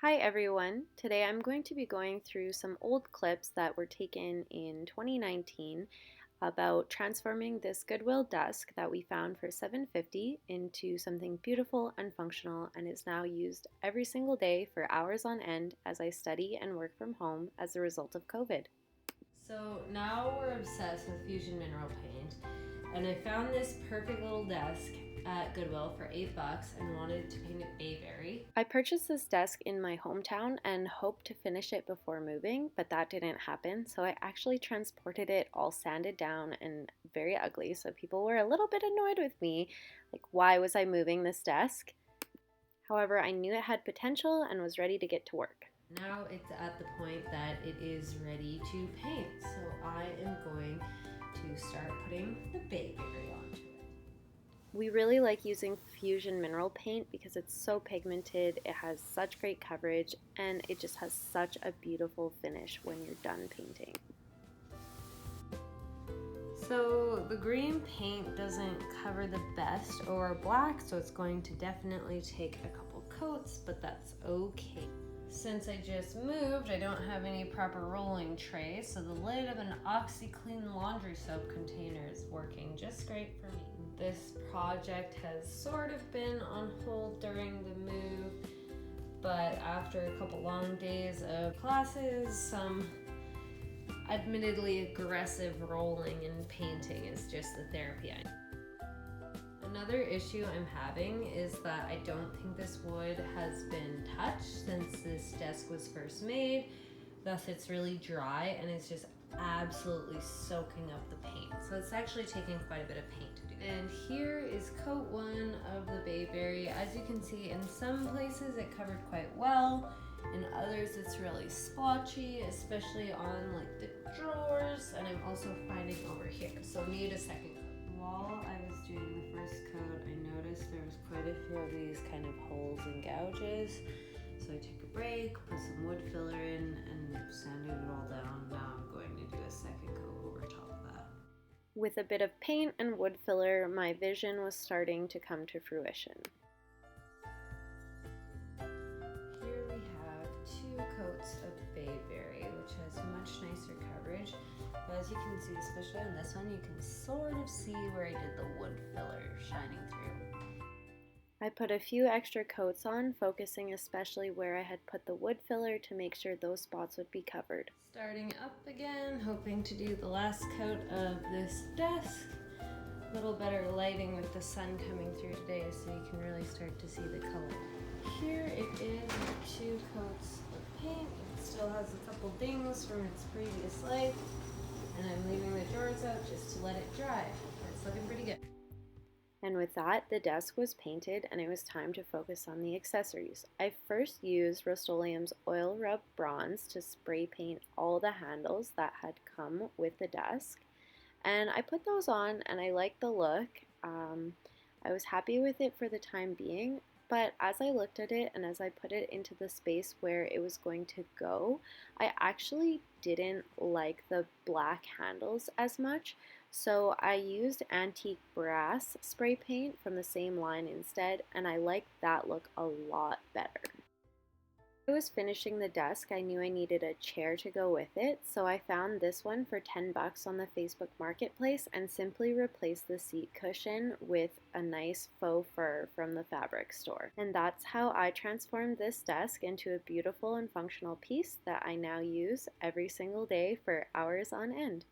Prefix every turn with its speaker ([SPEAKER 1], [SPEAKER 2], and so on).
[SPEAKER 1] Hi everyone! Today I'm going to be going through some old clips that were taken in 2019 about transforming this Goodwill desk that we found for $7.50 into something beautiful and functional and is now used every single day for hours on end as I study and work from home as a result of COVID.
[SPEAKER 2] So now we're obsessed with Fusion Mineral Paint, and I found this perfect little desk at Goodwill for $8 and wanted to paint it bayberry.
[SPEAKER 1] I purchased this desk in my hometown and hoped to finish it before moving, but that didn't happen, so I actually transported it all sanded down and very ugly, so people were a little bit annoyed with me, like why was I moving this desk? However, I knew it had potential and was ready to get to work.
[SPEAKER 2] Now it's at the point that it is ready to paint, so I am going to start putting the bayberry onto it.
[SPEAKER 1] We really like using Fusion Mineral Paint because it's so pigmented, it has such great coverage, and it just has such a beautiful finish when you're done painting.
[SPEAKER 2] So the green paint doesn't cover the best over black, so it's going to definitely take a couple coats, but that's okay. Since I just moved, I don't have any proper rolling tray, so the lid of an OxyClean laundry soap container is working just great for me. This project has sort of been on hold during the move, but after a couple long days of classes, some admittedly aggressive rolling and painting is just the therapy I need. Another issue I'm having is that I don't think this wood has been touched since this desk was first made. Thus it's really dry and it's just absolutely soaking up the paint. So it's actually taking quite a bit of paint to do. And here is coat one of the bayberry. As you can see, in some places it covered quite well. In others it's really splotchy, especially on like the drawers, and I'm also finding over here. So need a second coat. While I was doing the first coat, I noticed there was quite a few of these kind of holes and gouges. So I took a break, put some wood filler in, and sanded it all down. Now I'm going to do a second coat over top of that.
[SPEAKER 1] With a bit of paint and wood filler, my vision was starting to come to fruition.
[SPEAKER 2] Here we have 2 coats of bayberry, which has much nicer coverage. But as you can see, especially on this one, you can sort of see where I did the wood filler shining through.
[SPEAKER 1] I put a few extra coats on, focusing especially where I had put the wood filler to make sure those spots would be covered.
[SPEAKER 2] Starting up again, hoping to do the last coat of this desk. A little better lighting with the sun coming through today so you can really start to see the color. Here it is with 2 coats of paint. It still has a couple dings from its previous life, and I'm leaving the drawers out just to let it dry. It's looking pretty good.
[SPEAKER 1] And with that, the desk was painted and it was time to focus on the accessories. I first used Rust-Oleum's Oil Rub Bronze to spray paint all the handles that had come with the desk. And I put those on and I liked the look. I was happy with it for the time being, but as I looked at it and as I put it into the space where it was going to go, I actually didn't like the black handles as much, so I used antique brass spray paint from the same line instead, and I liked that look a lot better. I was finishing the desk, I knew I needed a chair to go with it, so I found this one for $10 on the Facebook Marketplace and simply replaced the seat cushion with a nice faux fur from the fabric store. And that's how I transformed this desk into a beautiful and functional piece that I now use every single day for hours on end.